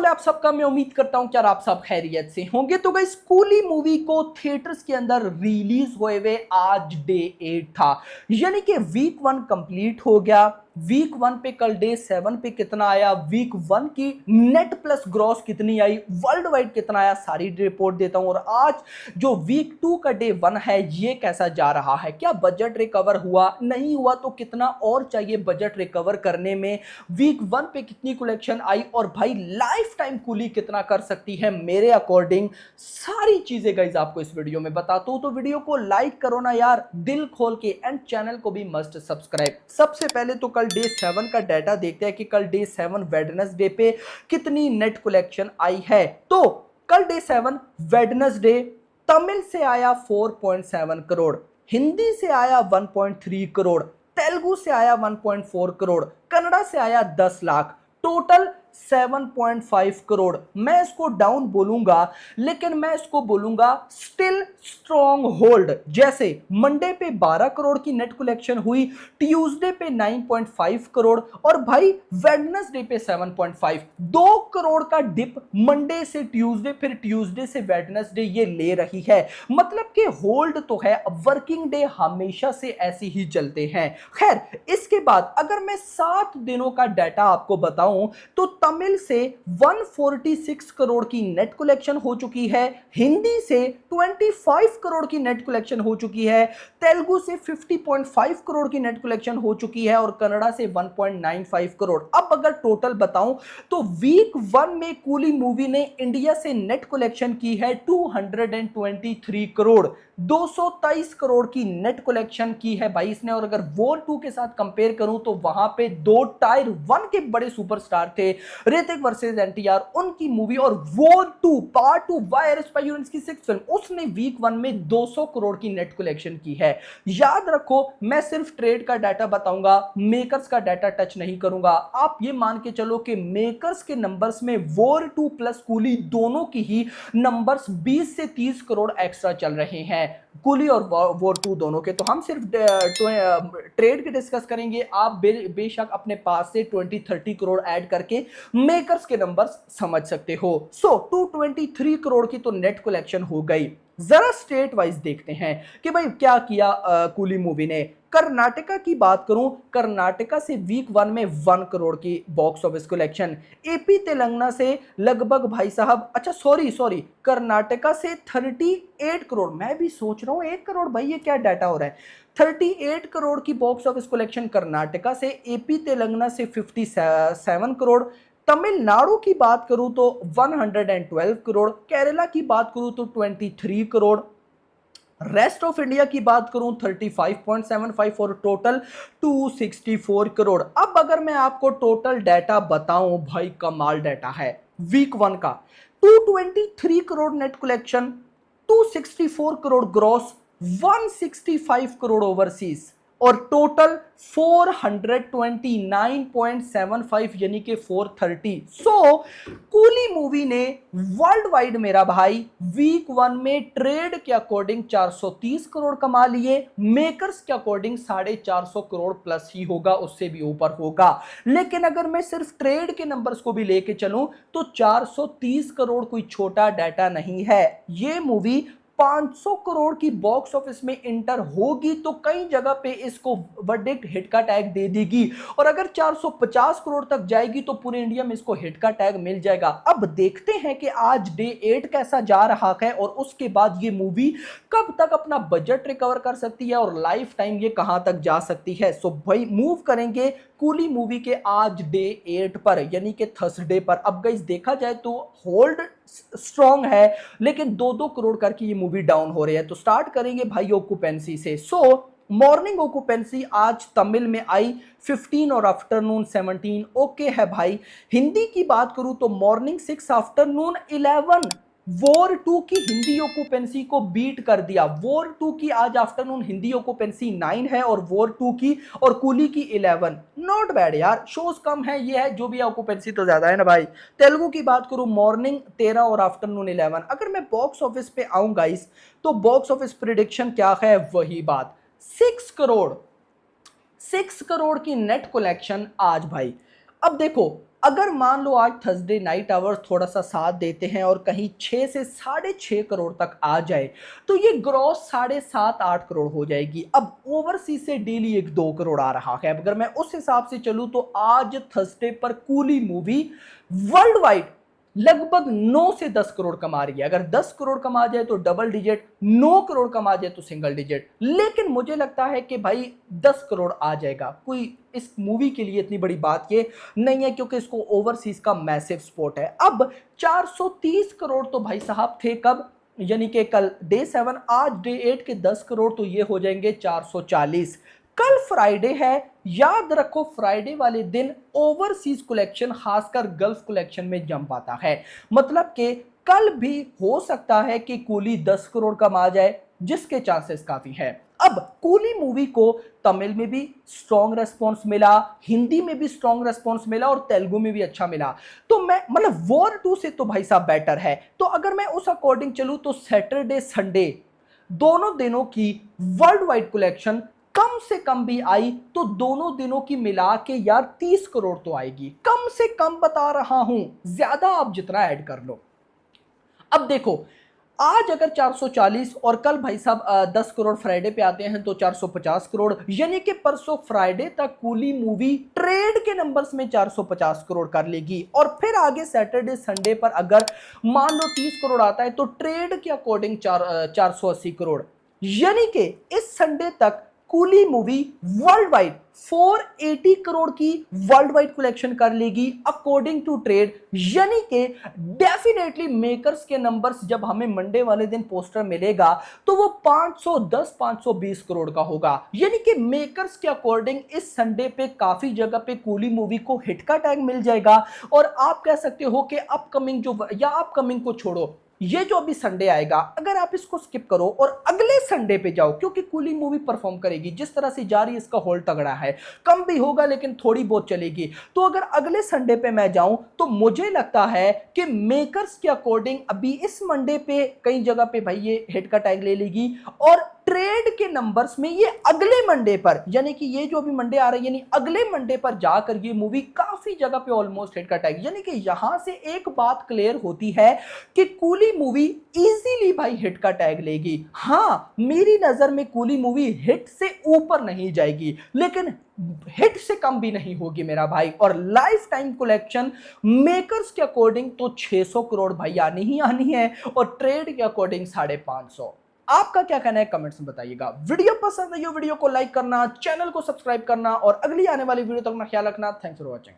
हाल है आप सबका। मैं उम्मीद करता हूं कि यार आप सब खैरियत से होंगे। तो गाइस कूली मूवी को थिएटर्स के अंदर रिलीज हुए हुए आज डे 8 था, यानी कि वीक 1 कंप्लीट हो गया। वीक 1 पे कल डे 7 पे कितना आया, वीक 1 की नेट प्लस ग्रॉस कितनी आई, वर्ल्ड वाइड कितना आया, सारी रिपोर्ट देता हूं। और आज जो वीक 2 का डे 1 है ये कैसा जा रहा है, क्या बजट रिकवर हुआ, नहीं हुआ तो कितना और चाहिए बजट रिकवर करने में, वीक 1 पे कितनी कलेक्शन आई, और भाई लाइफ टाइम कूली कितना कर सकती है मेरे अकॉर्डिंग, सारी चीजें गाइस आपको इस वीडियो में बताता हूं। तो वीडियो को लाइक करो ना यार दिल खोल के, एंड चैनल को भी मस्ट सब्सक्राइब। सबसे पहले तो कल डे 7 का डाटा देखते हैं कि कल डे 7 वेडनेसडे पे कितनी नेट कलेक्शन आई है। तो कल डे 7 वेडनेसडे तमिल से आया 4.7 करोड़, हिंदी से आया 1.3 करोड़, तेलुगु से आया 1.4 करोड़, कन्नड़ा से आया 10 लाख, टोटल 7.5 करोड़। मैं इसको डाउन बोलूंगा लेकिन मैं इसको बोलूंगा स्टिल स्ट्रॉन्ग होल्ड। जैसे मंडे पे 12 करोड़ की नेट कलेक्शन हुई, ट्यूसडे पे 9.5 करोड़, और भाई वेडनेसडे पे 7.5, 2 करोड़ का डिप मंडे से ट्यूसडे, फिर ट्यूसडे से वेडनेसडे ये ले रही है। मतलब कि होल्ड तो है, वर्किंग डे हमेशा से ऐसे ही चलते हैं। खैर इसके बाद अगर मैं 7 दिनों का डाटा आपको बताऊं तो तमिल से 146 करोड़ की नेट कलेक्शन हो चुकी है, हिंदी से 25 करोड़ की नेट कलेक्शन हो चुकी है, तेलुगु से 50.5 करोड़ की नेट कलेक्शन हो चुकी है, और कन्नड़ा से 1.95 करोड़। अब अगर टोटल बताऊं तो वीक 1 में कूली मूवी ने इंडिया से नेट कलेक्शन की है 223 करोड़, 223 करोड़ की नेट कलेक्शन की है भाई इसने। और अगर वॉर 2 के साथ कंपेयर करूं तो वहां पे 2 टायर 1 के बड़े सुपरस्टार थे, ऋतिक वर्सेस एनटीआर, उनकी मूवी, और वॉर 2 पार्ट 2 वायरस पायूरेंस की 6th फिल्म, उसने वीक 1 में 200 करोड़ की नेट कलेक्शन की है। याद रखो मैं सिर्फ ट्रेड का डाटा बताऊंगा, मेकर्स का डाटा टच नहीं करूंगा। आप ये मान के चलो कि मेकर्स के नंबर्स में वॉर 2 प्लस कूली दोनों की ही नंबर्स 20 से 30 करोड़ एक्स्ट्रा चल रहे हैं, कूली और वॉर 2 दोनों के। तो हम सिर्फ ट्रेड के डिस्कस करेंगे, आप बेशक अपने पास से 20-30 करोड़ ऐड करके मेकर्स के नंबर्स समझ सकते हो। सो 223 करोड़ की तो नेट कलेक्शन हो गई। जरा स्टेट वाइज देखते हैं कि भाई क्या किया कूली मूवी ने। कर्नाटका की बात करूं, कर्नाटका से वीक 1 में 1 करोड़ की box office collection, AP Telangana से लगभग भाई साहब, अच्छा सॉरी कर्नाटका से 38 करोड़, मैं भी सोच रहा हूं 1 करोड़, भाई ये क्या डाटा हो रहा है। 38 करोड़ की बॉक्स ऑफिस कलेक्शन कर्नाटका से, एपी तेलंगाना से 57 करोड़, तमिलनाडु की बात करूं तो 112 करोड़, केरला की बात करूं तो 23 करोड़, रेस्ट ऑफ इंडिया की बात करूं 35.75, और टोटल 264 करोड़। अब अगर मैं आपको टोटल डाटा बताऊं, भाई कमाल डाटा है वीक 1 का। 223 crore net collection, 264 crore gross, 165 crore overseas, और टोटल 429.75 यानी कि 430। सो कूली मूवी ने वर्ल्ड वाइड मेरा भाई वीक 1 में ट्रेड के अकॉर्डिंग 430 करोड़ कमा लिए, मेकर्स के अकॉर्डिंग 450 करोड़ प्लस ही होगा, उससे भी ऊपर होगा। लेकिन अगर मैं सिर्फ ट्रेड के नंबर्स को भी लेके चलूं तो 430 करोड़ कोई छोटा डाटा नहीं है। ये मूवी 500 करोड़ की बॉक्स ऑफिस में इंटर होगी तो कई जगह पे इसको वर्डिक्ट हिट का टैग दे देगी, और अगर 450 करोड़ तक जाएगी तो पूरे इंडिया में इसको हिट का टैग मिल जाएगा। अब देखते हैं कि आज डे 8 कैसा जा रहा है, और उसके बाद ये मूवी कब तक अपना बजट रिकवर कर सकती है, और लाइफ टाइम ये कहां तक जा सकती है। सो भाई मूव करेंगे कूली मूवी के आज डे 8 पर, यानी कि थर्सडे पर। अब गाइस देखा जाए तो होल्ड स्ट्रॉन्ग है, लेकिन 2-2 करोड़ करके ये मूवी डाउन हो रही है। तो स्टार्ट करेंगे भाई ऑक्यूपेंसी से। सो मॉर्निंग ऑक्यूपेंसी आज तमिल में आई 15 और आफ्टरनून 17, ओके है भाई। हिंदी की बात करूं तो मॉर्निंग 6, आफ्टरनून 11, वॉर 2 की हिंदी ऑक्यूपेंसी को बीट कर दिया। वॉर 2 की आज आफ्टरनून हिंदी ऑक्यूपेंसी 9 है, और वॉर 2 की और कूली की 11। नॉट बैड यार, शोज कम है, ये है जो भी, ऑक्यूपेंसी तो ज्यादा है ना भाई। तेलुगु की बात करूं मॉर्निंग 13 और आफ्टरनून 11। अगर मैं बॉक्स ऑफिस पे आऊं गाइस तो बॉक्स ऑफिस प्रिडिक्शन क्या है, वही बात, 6 करोड़, 6 करोड़ की नेट कलेक्शन आज भाई। अब देखो अगर मान लो आज थर्सडे नाइट आवर्स थोड़ा सा साथ देते हैं और कहीं 6 से 6.5 करोड़ तक आ जाए तो ये ग्रॉस 7.5-8 करोड़ हो जाएगी। अब ओवरसीज से डेली 1-2 करोड़ आ रहा है। अगर मैं उस हिसाब से चलूं तो आज थर्सडे पर कूली मूवी वर्ल्ड वाइड लगभग 9 से 10 करोड़ कमा रही है। अगर 10 करोड़ कमा जाए तो डबल डिजिट, 9 करोड़ कमा जाए तो सिंगल डिजिट, लेकिन मुझे लगता है कि भाई 10 करोड़ आ जाएगा। कोई इस मूवी के लिए इतनी बड़ी बात ये नहीं है क्योंकि इसको ओवरसीज का मैसिव सपोर्ट है। अब 430 करोड़ तो भाई साहब थे कब, यानी कि कल डे 7, आज डे 8 के 10 करोड़ तो ये हो जाएंगे 440। कल फ्राइडे है, याद रखो फ्राइडे वाले दिन ओवरसीज कलेक्शन खासकर गल्फ कलेक्शन में जंप आता है। मतलब कि कल भी हो सकता है कि कूली 10 करोड़ कमा जाए, जिसके चांसेस काफी है। अब कूली मूवी को तमिल में भी स्ट्रॉन्ग रेस्पॉन्स मिला, हिंदी में भी स्ट्रॉन्ग रेस्पॉन्स मिला और तेलुगु में भी अच्छा मिला। तो मैं मतलब वॉर 2 से तो भाई साहब बेटर है। तो अगर मैं उस अकॉर्डिंग चलूं तो सैटरडे संडे दोनों दिनों की वर्ल्ड वाइड कलेक्शन कम से कम भी आई तो दोनों दिनों की मिला के यार 30 करोड़ तो आएगी, कम से कम बता रहा हूं, ज्यादा आप जितना ऐड कर लो। अब देखो आज अगर 440 और कल भाई साहब 10 करोड़ फ्राइडे पे आते हैं तो 450 करोड़, यानी कि परसों फ्राइडे तक कूली मूवी ट्रेड के नंबर्स में 450 करोड़ कर लेगी। और फिर आगे सैटरडे संडे पर अगर मान लो 30 करोड़ आता है तो ट्रेड के अकॉर्डिंग 480 करोड़, यानी कि इस संडे तक coolie movie world wide 480 crore की वर्ल्ड वाइड कलेक्शन कर लेगी अकॉर्डिंग टू ट्रेड। यानी कि डेफिनेटली मेकर्स के नंबर्स जब हमें मंडे वाले दिन पोस्टर मिलेगा तो वो 510-520 करोड़ का होगा। यानी कि मेकर्स के अकॉर्डिंग इस संडे पे काफी जगह पे कूली मूवी को हिट का टैग मिल जाएगा। और आप कह सकते हो कि अपकमिंग जो, या अपकमिंग को छोड़ो, ये जो अभी संडे आएगा अगर आप इसको स्किप करो और अगले संडे पे जाओ, क्योंकि कूली मूवी परफॉर्म करेगी जिस तरह से जा रही है, इसका होल्ड तगड़ा है, कम भी होगा लेकिन थोड़ी बहुत चलेगी। तो अगर अगले संडे पे मैं जाऊं तो मुझे लगता है कि मेकर्स के अकॉर्डिंग अभी इस मंडे पे कई जगह पे भाई ये हिट का टैग ले लेगी और ट्रेड के नंबर्स में ये अगले मंडे पर, यानी कि ये जो अभी मंडे आ रहा है यानी अगले मंडे पर जाकर ये मूवी काफी जगह पे ऑलमोस्ट हिट का टैग, यानी कि यहां से एक बात क्लियर होती है कि कूली मूवी इजीली भाई हिट का टैग लेगी। हां मेरी नजर में कूली मूवी हिट से ऊपर नहीं जाएगी लेकिन हिट से कम भी नहीं होगी मेरा भाई। और लाइफ टाइम कलेक्शन मेकर्स के अकॉर्डिंग तो 600 करोड़ भाई आनी ही आनी है और ट्रेड के अकॉर्डिंग 550। आपका क्या कहना है कमेंट्स में बताइएगा। वीडियो पसंद है, वीडियो को लाइक करना, चैनल को सब्सक्राइब करना और अगली आने वाली वीडियो तक अपना ख्याल रखना। Thanks for watching.